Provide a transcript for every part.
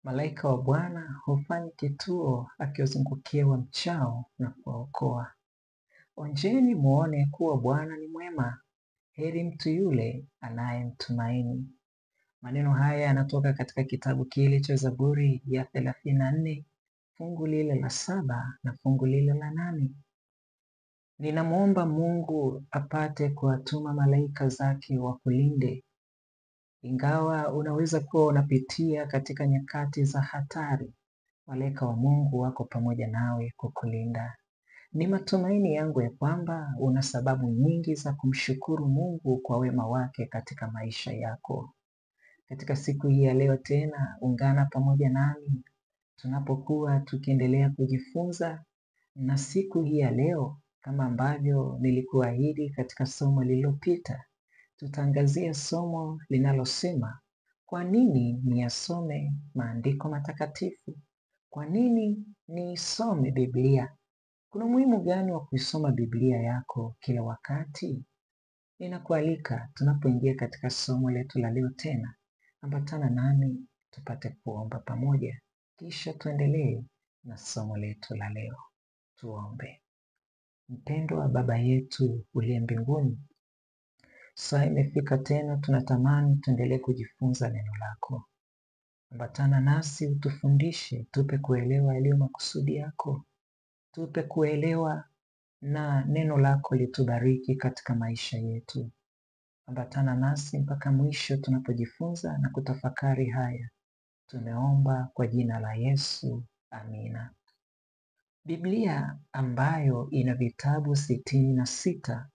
Malaika wa Bwana hufanya kituo akiwazungukia wamchao na kuwaokoa. Onjeni muone kuwa Bwana ni mwema, heri mtu yule anayemtumaini. Maneno haya yanatoka katika kitabu kile cha Zaburi ya 34 fungu lile la 7 na fungu lile la 8. Ninamwomba Mungu apate kuwatuma malaika zake wakulinde. Ingawa unaweza kuwa unapitia katika nyakati za hatari, malaika wa Mungu wako pamoja nawe kukulinda. Ni matumaini yangu ya kwamba una sababu nyingi za kumshukuru Mungu kwa wema wake katika maisha yako. Katika siku hii ya leo tena, ungana pamoja nami tunapokuwa tukiendelea kujifunza, na siku hii ya leo kama ambavyo nilikuahidi katika somo lililopita, tutaangazia somo linalosema kwa nini niyasome maandiko matakatifu? Kwa nini niisome Biblia? Kuna umuhimu gani wa kuisoma Biblia yako kila wakati? Ninakualika tunapoingia katika somo letu la leo tena, ambatana nami tupate kuomba pamoja, kisha tuendelee na somo letu la leo. Tuombe. Mpendwa Baba yetu uliye mbinguni, saa imefika tena, tunatamani tuendelee kujifunza neno lako. Ambatana nasi, utufundishe, tupe kuelewa yaliyo makusudi yako. Tupe kuelewa na neno lako litubariki katika maisha yetu. Ambatana nasi mpaka mwisho tunapojifunza na kutafakari haya. Tumeomba kwa jina la Yesu. Amina. Biblia ambayo ina vitabu 66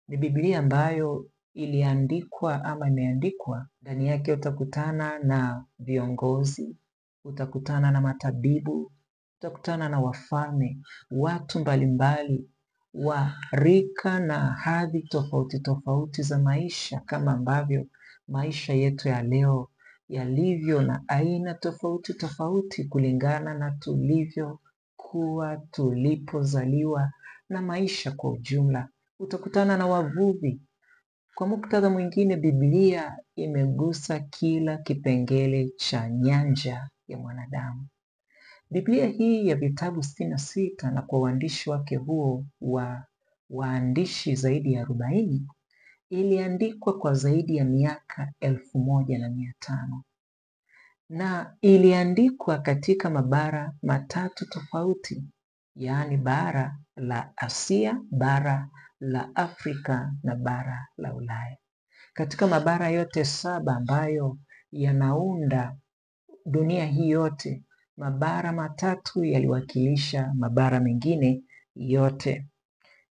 ni Biblia ambayo iliandikwa ama imeandikwa. Ndani yake utakutana na viongozi, utakutana na matabibu, utakutana na wafalme, watu mbalimbali wa rika na hadhi tofauti tofauti za maisha, kama ambavyo maisha yetu ya leo yalivyo na aina tofauti tofauti kulingana na tulivyokuwa, tulipozaliwa na maisha kwa ujumla. Utakutana na wavuvi. Kwa muktadha mwingine, Biblia imegusa kila kipengele cha nyanja ya mwanadamu. Biblia hii ya vitabu 66 na kwa uandishi wake huo wa waandishi zaidi ya 40 iliandikwa kwa zaidi ya miaka 1500 na iliandikwa katika mabara matatu tofauti, yaani bara la Asia, bara la Afrika na bara la Ulaya. Katika mabara yote 7 ambayo yanaunda dunia hii yote, mabara matatu yaliwakilisha mabara mengine yote.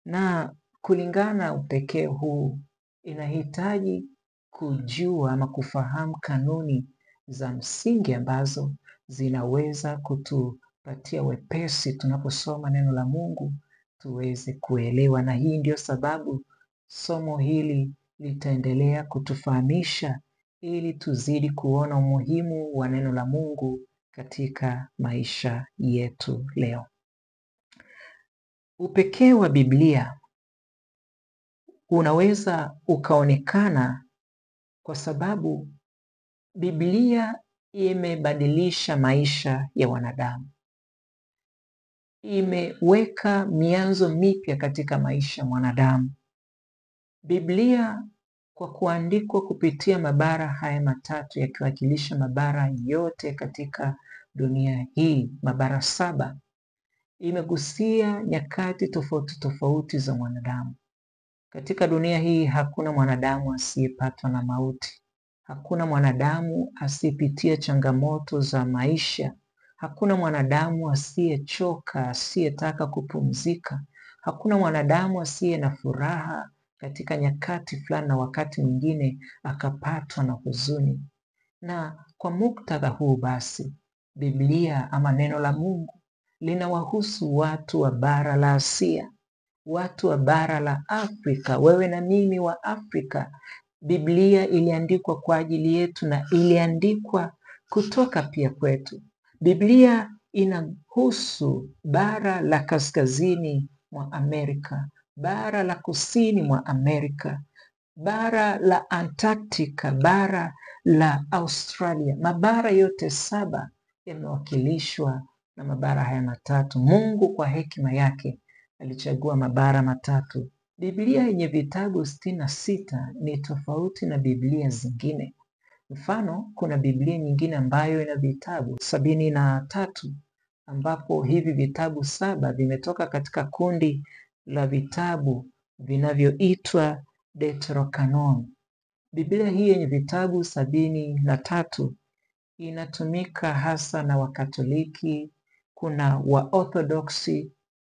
Na kulingana upekee huu, inahitaji kujua ama kufahamu kanuni za msingi ambazo zinaweza kutupatia wepesi tunaposoma neno la Mungu tuweze kuelewa. Na hii ndio sababu somo hili litaendelea kutufahamisha ili tuzidi kuona umuhimu wa neno la Mungu katika maisha yetu leo. Upekee wa Biblia unaweza ukaonekana kwa sababu Biblia imebadilisha maisha ya wanadamu. Imeweka mianzo mipya katika maisha ya mwanadamu. Biblia kwa kuandikwa kupitia mabara haya matatu yakiwakilisha mabara yote katika dunia hii, mabara 7, imegusia nyakati tofauti tofauti za mwanadamu. Katika dunia hii hakuna mwanadamu asiyepatwa na mauti. Hakuna mwanadamu asiyepitia changamoto za maisha. Hakuna mwanadamu asiyechoka, asiyetaka kupumzika. Hakuna mwanadamu asiye na furaha katika nyakati fulani na wakati mwingine akapatwa na huzuni. Na kwa muktadha huu basi, Biblia ama neno la Mungu linawahusu watu wa bara la Asia, watu wa bara la Afrika, wewe na mimi wa Afrika. Biblia iliandikwa kwa ajili yetu na iliandikwa kutoka pia kwetu. Biblia inahusu bara la kaskazini mwa Amerika, bara la kusini mwa Amerika, bara la Antarctica, bara la Australia. Mabara yote 7 yamewakilishwa na mabara haya matatu. Mungu kwa hekima yake alichagua mabara matatu. Biblia yenye vitabu 66 ni tofauti na Biblia zingine. Mfano, kuna Biblia nyingine ambayo ina vitabu 73, ambapo hivi vitabu 7 vimetoka katika kundi la vitabu vinavyoitwa Deuterocanon. Biblia hii yenye vitabu 73 inatumika hasa na Wakatoliki, kuna Waorthodoksi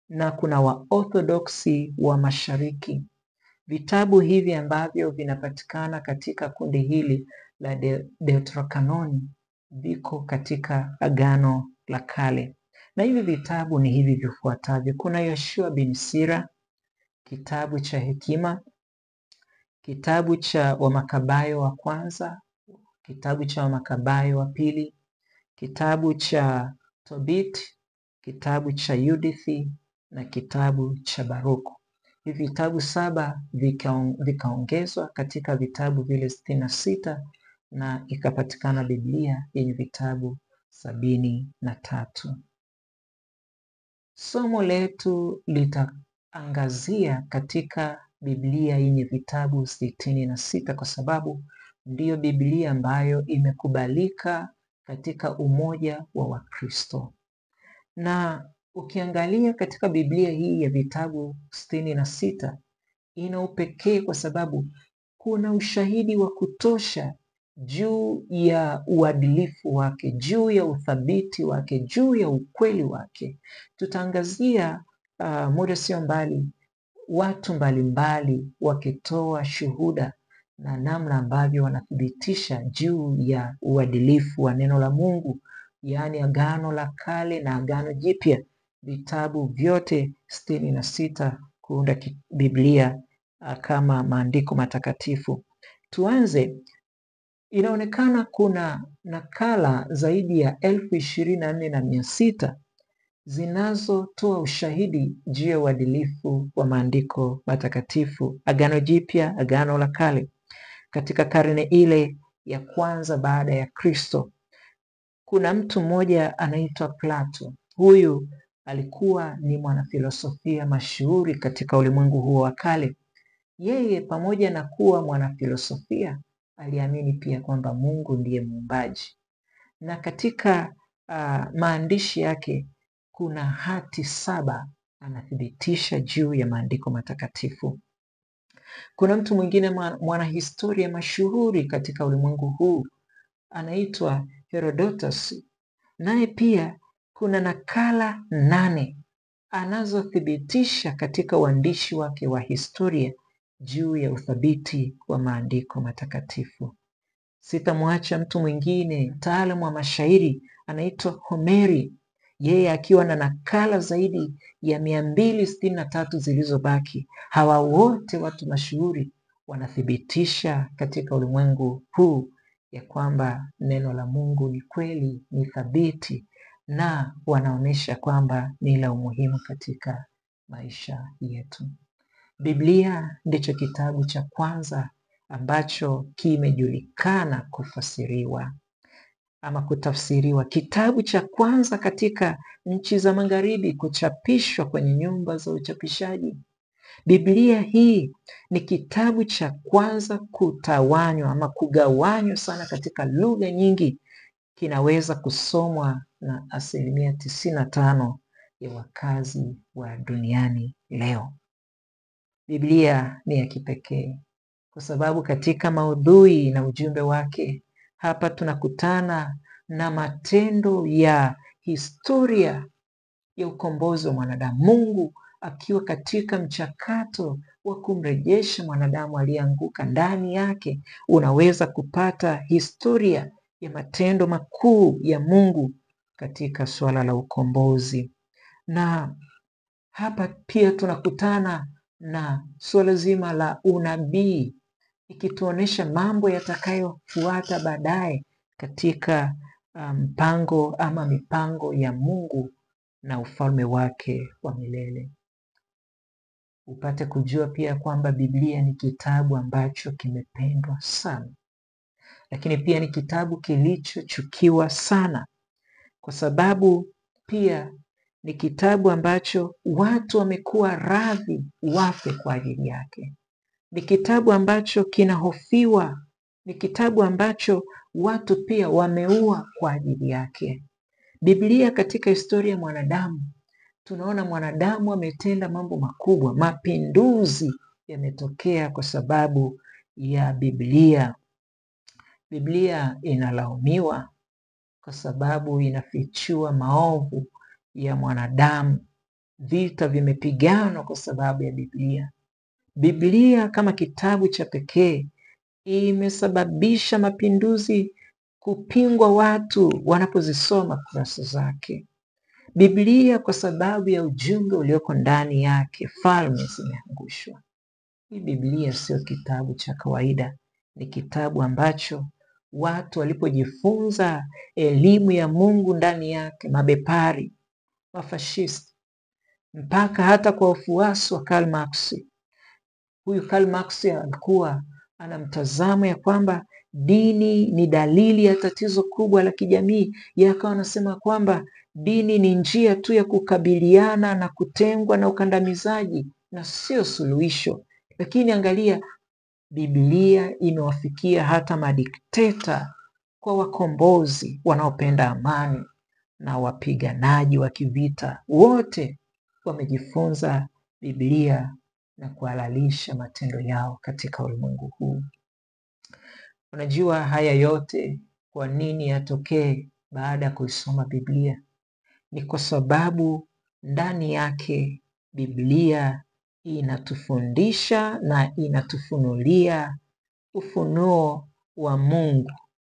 na kuna Waorthodoksi wa Mashariki. Vitabu hivi ambavyo vinapatikana katika kundi hili la Deuterocanon viko katika Agano la Kale. Na hivi vitabu ni hivi vifuatavyo. Kuna Yoshua bin Sira, kitabu cha hekima, kitabu cha Wamakabayo wa kwanza, kitabu cha Wamakabayo wa pili, kitabu cha Tobit, kitabu cha Yudithi na kitabu cha Baruku. Hivi vitabu 7 vikaongezwa katika vitabu vile 66 na ikapatikana Biblia yenye vitabu 73. Somo letu litaangazia katika Biblia yenye vitabu 66 kwa sababu ndiyo Biblia ambayo imekubalika katika umoja wa Wakristo. Na ukiangalia katika Biblia hii ya vitabu 66 ina upekee kwa sababu kuna ushahidi wa kutosha juu ya uadilifu wake, juu ya uthabiti wake, juu ya ukweli wake. Tutaangazia muda sio mbali watu mbalimbali wakitoa shuhuda na namna ambavyo wanathibitisha juu ya uadilifu wa neno la Mungu, yaani Agano la Kale na Agano Jipya, vitabu vyote 66 kuunda Biblia kama maandiko matakatifu. Tuanze. Inaonekana kuna nakala zaidi ya 24,600 zinazotoa ushahidi juu ya uadilifu wa maandiko matakatifu, Agano Jipya, Agano la Kale. Katika karne ile ya kwanza baada ya Kristo, kuna mtu mmoja anaitwa Plato. Huyu alikuwa ni mwanafilosofia mashuhuri katika ulimwengu huo wa kale. Yeye pamoja na kuwa mwanafilosofia aliamini pia kwamba Mungu ndiye muumbaji. Na katika maandishi yake kuna hati 7 anathibitisha juu ya maandiko matakatifu. Kuna mtu mwingine mwanahistoria mashuhuri katika ulimwengu huu anaitwa Herodotus. Naye pia kuna nakala 8 anazothibitisha katika uandishi wake wa historia juu ya uthabiti wa maandiko matakatifu. Sitamwacha mtu mwingine, mtaalamu wa mashairi anaitwa Homeri, yeye akiwa na nakala zaidi ya 263 zilizobaki. Hawa wote watu mashuhuri wanathibitisha katika ulimwengu huu ya kwamba neno la Mungu ni kweli, ni thabiti, na wanaonyesha kwamba ni la umuhimu katika maisha yetu. Biblia ndicho kitabu cha kwanza ambacho kimejulikana kufasiriwa ama kutafsiriwa, kitabu cha kwanza katika nchi za magharibi kuchapishwa kwenye nyumba za uchapishaji. Biblia hii ni kitabu cha kwanza kutawanywa ama kugawanywa sana katika lugha nyingi. Kinaweza kusomwa na 95% ya wakazi wa duniani leo. Biblia ni ya kipekee kwa sababu katika maudhui na ujumbe wake hapa tunakutana na matendo ya historia ya ukombozi wa mwanadamu. Mungu akiwa katika mchakato wa kumrejesha mwanadamu aliyeanguka. Ndani yake unaweza kupata historia ya matendo makuu ya Mungu katika suala la ukombozi. Na hapa pia tunakutana na suala zima la unabii, ikituonesha mambo yatakayofuata baadaye katika mpango ama mipango ya Mungu na ufalme wake wa milele. Upate kujua pia kwamba Biblia ni kitabu ambacho kimependwa sana, lakini pia ni kitabu kilichochukiwa sana, kwa sababu pia ni kitabu ambacho watu wamekuwa radhi wafe kwa ajili yake. Ni kitabu ambacho kinahofiwa, ni kitabu ambacho watu pia wameua kwa ajili yake. Biblia katika historia ya mwanadamu, tunaona mwanadamu ametenda mambo makubwa. Mapinduzi yametokea kwa sababu ya Biblia. Biblia inalaumiwa kwa sababu inafichua maovu ya mwanadamu. Vita vimepiganwa kwa sababu ya Biblia. Biblia kama kitabu cha pekee imesababisha mapinduzi kupingwa watu wanapozisoma kurasa zake. Biblia kwa sababu ya ujumbe ulioko ndani yake, falme zimeangushwa. Hii Biblia sio kitabu cha kawaida, ni kitabu ambacho watu walipojifunza elimu ya Mungu ndani yake, mabepari, wafashisti, mpaka hata kwa ufuasi wa Karl Marx. Huyu Karl Marx alikuwa ana mtazamo ya kwamba dini ni dalili ya tatizo kubwa la kijamii. Yeye akawa anasema kwamba dini ni njia tu ya kukabiliana na kutengwa na ukandamizaji na sio suluhisho. Lakini angalia, Biblia imewafikia hata madikteta kwa wakombozi wanaopenda amani na wapiganaji wa kivita. Wote wamejifunza Biblia na kuhalalisha matendo yao katika ulimwengu huu. Unajua haya yote kwa nini yatokee baada ya kuisoma Biblia? Ni kwa sababu ndani yake Biblia inatufundisha na inatufunulia ufunuo wa Mungu,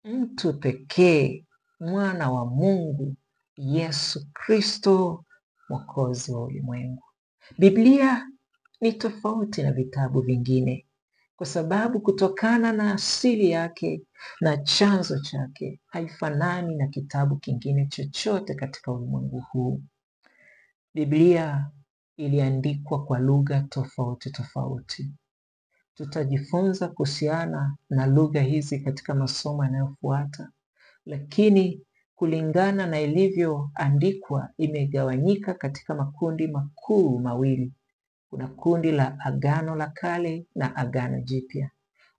mtu pekee, mwana wa Mungu, Yesu Kristo, Mwokozi wa ulimwengu. Biblia ni tofauti na vitabu vingine kwa sababu kutokana na asili yake na chanzo chake haifanani na kitabu kingine chochote katika ulimwengu huu. Biblia iliandikwa kwa lugha tofauti tofauti. Tutajifunza kuhusiana na lugha hizi katika masomo yanayofuata, lakini kulingana na ilivyoandikwa imegawanyika katika makundi makuu mawili. Kuna kundi la Agano la Kale na Agano Jipya.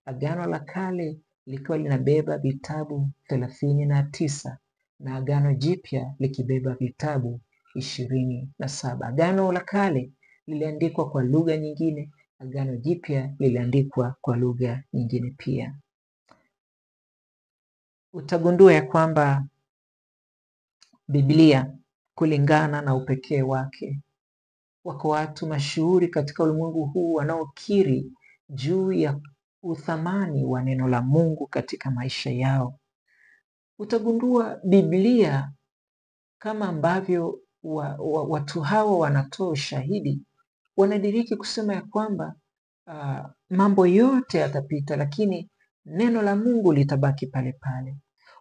Agano la Kale likiwa linabeba vitabu 39 na Agano Jipya likibeba vitabu 27. Agano la Kale liliandikwa kwa lugha nyingine, Agano Jipya liliandikwa kwa lugha nyingine pia. Utagundua ya kwamba Biblia kulingana na upekee wake, wako watu mashuhuri katika ulimwengu huu wanaokiri juu ya uthamani wa neno la Mungu katika maisha yao. Utagundua Biblia kama ambavyo watu hawa wanatoa ushahidi, wanadiriki kusema ya kwamba mambo yote yatapita, lakini neno la Mungu litabaki pale pale.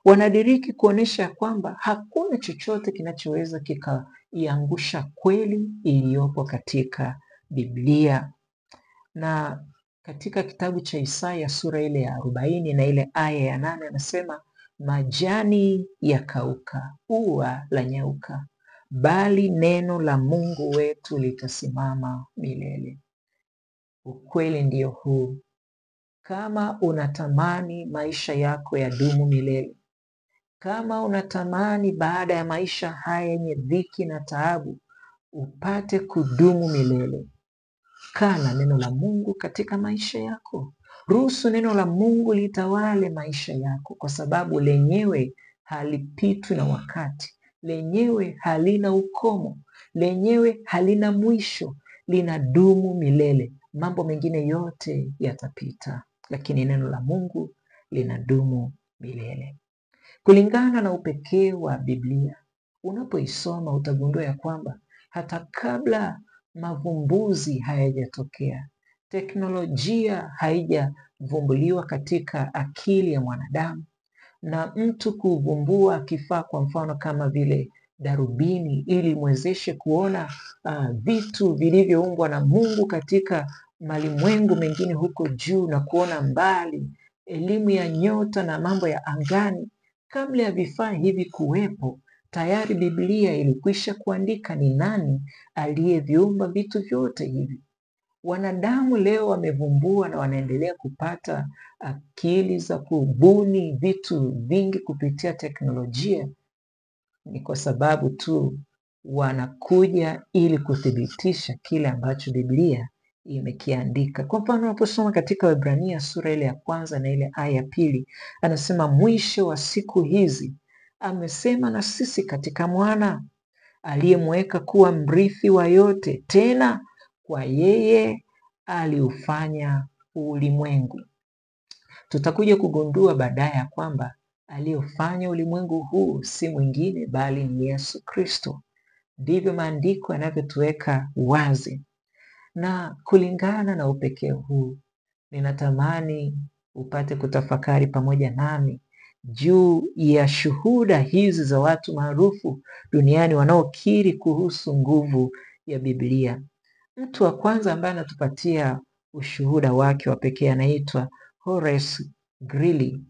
Wanadiriki kuonesha kwamba hakuna chochote kinachoweza kikaiangusha kweli iliyopo katika Biblia. Na katika kitabu cha Isaya sura ile ya 40 na ile aya ya 8 anasema, majani yakauka, ua la nyauka, bali neno la Mungu wetu litasimama milele. Ukweli ndio huu. Kama unatamani maisha yako yadumu milele, kama unatamani baada ya maisha haya yenye dhiki na taabu upate kudumu milele, kaa na neno la Mungu katika maisha yako. Ruhusu neno la Mungu litawale maisha yako, kwa sababu lenyewe halipitwi na wakati, lenyewe halina ukomo, lenyewe halina mwisho, linadumu milele. Mambo mengine yote yatapita, lakini neno la Mungu linadumu milele. Kulingana na upekee wa Biblia, unapoisoma utagundua ya kwamba hata kabla mavumbuzi hayajatokea, teknolojia haijavumbuliwa katika akili ya mwanadamu, na mtu kuvumbua kifaa kwa mfano kama vile darubini ili mwezeshe kuona vitu vilivyoumbwa na Mungu katika malimwengu mengine huko juu na kuona mbali, elimu ya nyota na mambo ya angani. Kabla ya vifaa hivi kuwepo, tayari Biblia ilikwisha kuandika ni nani aliyeviumba vitu vyote hivi. Wanadamu leo wamevumbua na wanaendelea kupata akili za kubuni vitu vingi kupitia teknolojia, ni kwa sababu tu wanakuja ili kuthibitisha kile ambacho Biblia imekiandika. Kwa mfano, unaposoma katika Waebrania sura ile ya 1 na ile aya ya 2, anasema mwisho wa siku hizi amesema na sisi katika mwana aliyemweka kuwa mrithi wa yote, tena kwa yeye aliufanya ulimwengu. Tutakuja kugundua baadaye ya kwamba aliyofanya ulimwengu huu si mwingine bali ni Yesu Kristo. Ndivyo maandiko yanavyotuweka wazi. Na kulingana na upekee huu, ninatamani upate kutafakari pamoja nami juu ya shuhuda hizi za watu maarufu duniani wanaokiri kuhusu nguvu ya Biblia. Mtu wa kwanza ambaye anatupatia ushuhuda wake wa pekee anaitwa Horace Greeley.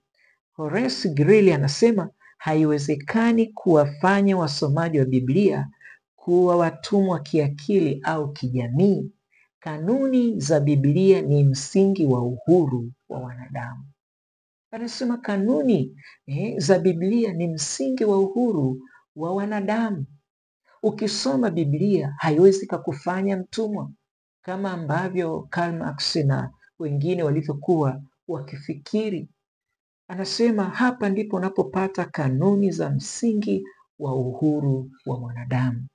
Horace Greeley anasema haiwezekani kuwafanya wasomaji wa Biblia kuwa watumwa kiakili au kijamii. Kanuni za Biblia ni msingi wa uhuru wa wanadamu. Anasema kanuni za Biblia ni msingi wa uhuru wa wanadamu. Ukisoma Biblia haiwezi kukufanya mtumwa kama ambavyo Karl Marx na wengine walivyokuwa wakifikiri. Anasema hapa ndipo unapopata kanuni za msingi wa uhuru wa mwanadamu.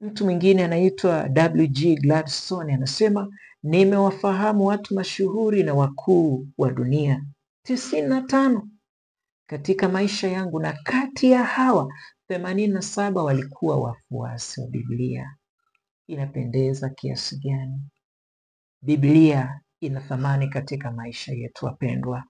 Mtu mwingine anaitwa W.G. Gladstone anasema nimewafahamu watu mashuhuri na wakuu wa dunia 95 katika maisha yangu, na kati ya hawa 87 walikuwa wafuasi wa Biblia. Inapendeza kiasi gani? Biblia ina thamani katika maisha yetu wapendwa.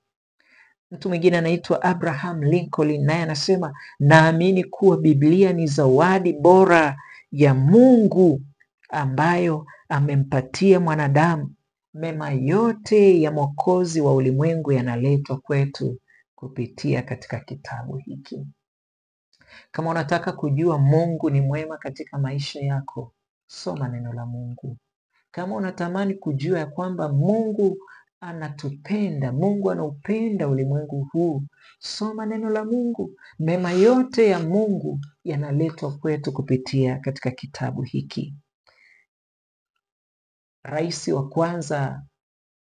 Mtu mwingine anaitwa Abraham Lincoln, naye anasema naamini kuwa Biblia ni zawadi bora ya Mungu ambayo amempatia mwanadamu. Mema yote ya Mwokozi wa ulimwengu yanaletwa kwetu kupitia katika kitabu hiki. Kama unataka kujua Mungu ni mwema katika maisha yako, soma neno la Mungu. Kama unatamani kujua ya kwamba Mungu anatupenda, Mungu anaupenda ulimwengu huu, soma neno la Mungu. Mema yote ya Mungu yanaletwa kwetu kupitia katika kitabu hiki. Rais wa kwanza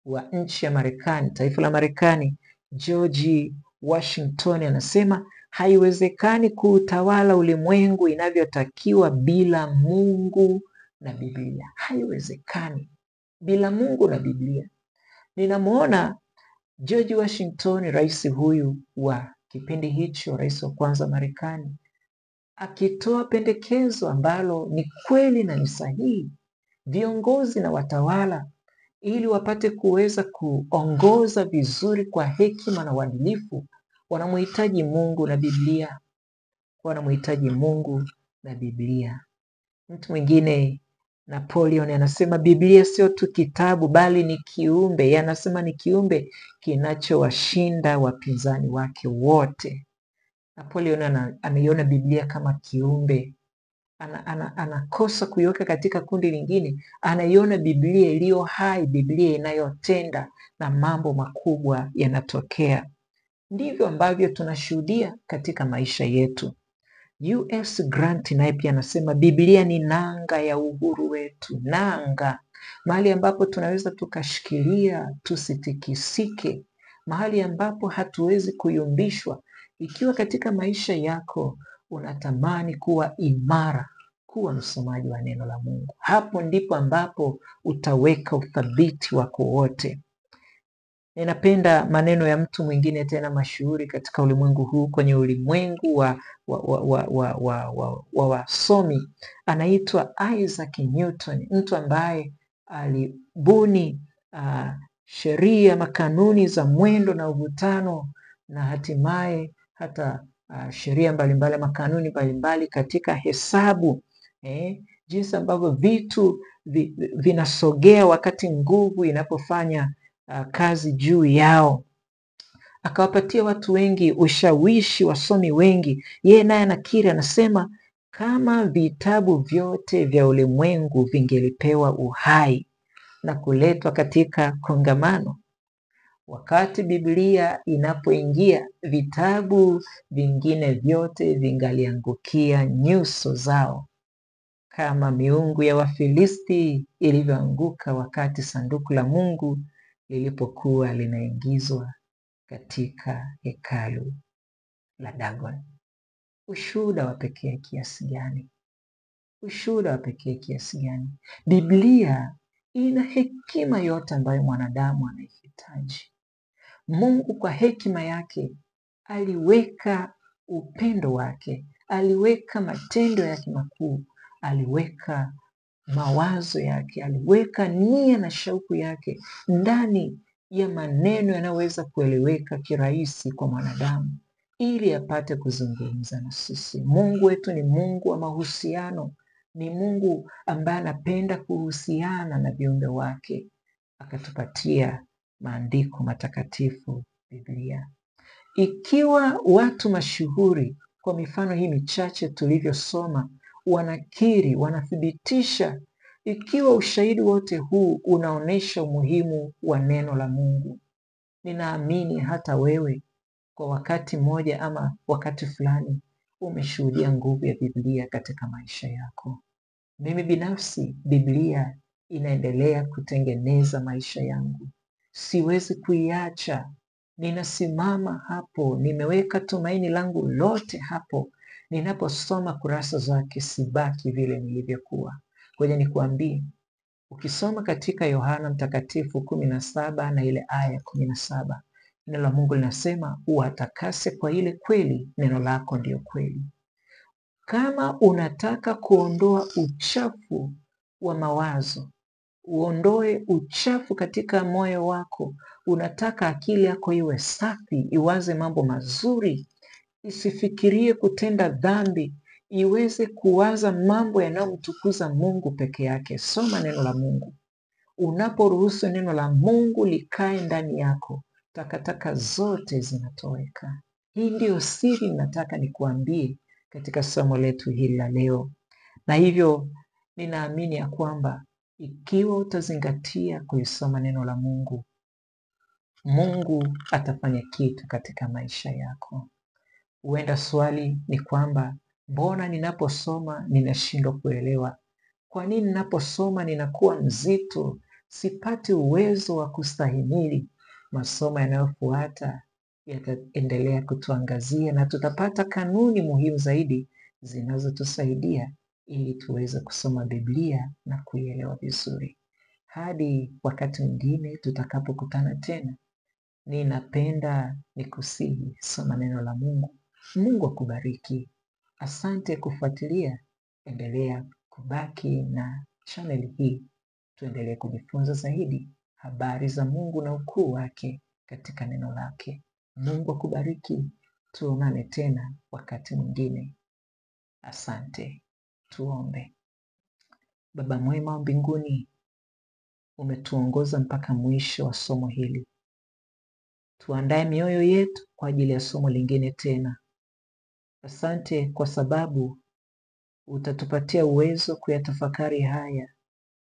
wa nchi ya Marekani, taifa la Marekani, George Washington anasema haiwezekani kuutawala ulimwengu inavyotakiwa bila Mungu na Biblia. Haiwezekani bila Mungu na Biblia. Ninamuona George Washington, rais huyu wa kipindi hicho, rais wa kwanza Marekani, akitoa pendekezo ambalo ni kweli na ni sahihi. Viongozi na watawala ili wapate kuweza kuongoza vizuri kwa hekima na uadilifu, wanamhitaji Mungu na Biblia. Wanamhitaji Mungu na Biblia. Mtu mwingine Napoleon anasema Biblia sio tu kitabu bali ni kiumbe. Anasema ni kiumbe kinachowashinda wapinzani wake wote. Napoleon ameiona Biblia kama kiumbe. Anakosa kuiweka katika kundi lingine. Anaiona Biblia iliyo hai, Biblia inayotenda na mambo makubwa yanatokea. Ndivyo ambavyo tunashuhudia katika maisha yetu. U.S. Grant naye pia anasema Biblia ni nanga ya uhuru wetu. Nanga, mahali ambapo tunaweza tukashikilia tusitikisike, mahali ambapo hatuwezi kuyumbishwa. Ikiwa katika maisha yako unatamani kuwa imara, kuwa msomaji wa neno la Mungu. Hapo ndipo ambapo utaweka uthabiti wako wote. Ninapenda maneno ya mtu mwingine tena mashuhuri katika ulimwengu huu, kwenye ulimwengu wa wasomi, anaitwa Isaac Newton, mtu ambaye alibuni sheria, makanuni za mwendo na uvutano na hatimaye hata sheria mbalimbali, makanuni mbalimbali katika hesabu, jinsi ambavyo vitu vinasogea wakati nguvu inapofanya kazi juu yao. Akawapatia watu wengi ushawishi, wasomi wengi. Yeye naye anakiri, anasema kama vitabu vyote vya ulimwengu vingelipewa uhai na kuletwa katika kongamano, wakati Biblia inapoingia, vitabu vingine vyote vingaliangukia nyuso zao, kama miungu ya Wafilisti ilivyoanguka wakati sanduku la Mungu lilipokuwa linaingizwa katika hekalu la Dagon. Ushuhuda wa pekee kiasi gani! Ushuhuda wa pekee kiasi gani! Biblia ina hekima yote ambayo mwanadamu anahitaji. Mungu kwa hekima yake aliweka upendo wake, aliweka matendo yake makuu, aliweka mawazo yake, aliweka nia na shauku yake ndani ya maneno yanayoweza kueleweka kirahisi kwa mwanadamu, ili apate kuzungumza na sisi. Mungu wetu ni Mungu wa mahusiano, ni Mungu ambaye anapenda kuhusiana na viumbe wake, akatupatia maandiko matakatifu, Biblia. Ikiwa watu mashuhuri, kwa mifano hii michache tulivyosoma, wanakiri, wanathibitisha, ikiwa ushahidi wote huu unaonesha umuhimu wa neno la Mungu, ninaamini hata wewe kwa wakati mmoja ama wakati fulani umeshuhudia nguvu ya Biblia katika maisha yako. Mimi binafsi, Biblia inaendelea kutengeneza maisha yangu. Siwezi kuiacha. Ninasimama hapo, nimeweka tumaini langu lote hapo. Ninaposoma kurasa zake sibaki vile nilivyokuwa. Ngoja nikuambie, ukisoma katika Yohana Mtakatifu 17 na ile aya 17, neno la Mungu linasema uwatakase kwa ile kweli, neno lako ndio kweli. Kama unataka kuondoa uchafu wa mawazo, uondoe uchafu katika moyo wako, unataka akili yako iwe safi, iwaze mambo mazuri, isifikirie kutenda dhambi, iweze kuwaza mambo yanayomtukuza Mungu peke yake, soma neno la Mungu. Unaporuhusu neno la Mungu likae ndani yako, takataka zote zinatoweka. Hii ndiyo siri nataka nikuambie katika somo letu hili la leo. Na hivyo ninaamini ya kwamba ikiwa utazingatia kuisoma neno la Mungu, Mungu atafanya kitu katika maisha yako. Huenda swali ni kwamba mbona ninaposoma ninashindwa kuelewa? Kwa nini ninaposoma ninakuwa mzito, sipati uwezo wa kustahimili? Masomo yanayofuata yataendelea kutuangazia na tutapata kanuni muhimu zaidi zinazotusaidia ili tuweze kusoma Biblia na kuielewa vizuri. Hadi wakati mwingine tutakapokutana tena, ninapenda nikusihi, soma neno la Mungu. Mungu akubariki. Asante kufuatilia. Endelea kubaki na channel hii, tuendelee kujifunza zaidi habari za Mungu na ukuu wake katika neno lake. Mungu akubariki. Tuonane tena wakati mwingine. Asante. Tuombe. Baba mwema wa mbinguni, umetuongoza mpaka mwisho wa somo hili. Tuandae mioyo yetu kwa ajili ya somo lingine tena. Asante kwa sababu utatupatia uwezo kuyatafakari haya,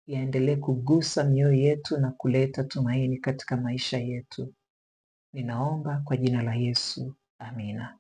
yaendelee kugusa mioyo yetu na kuleta tumaini katika maisha yetu. Ninaomba kwa jina la Yesu. Amina.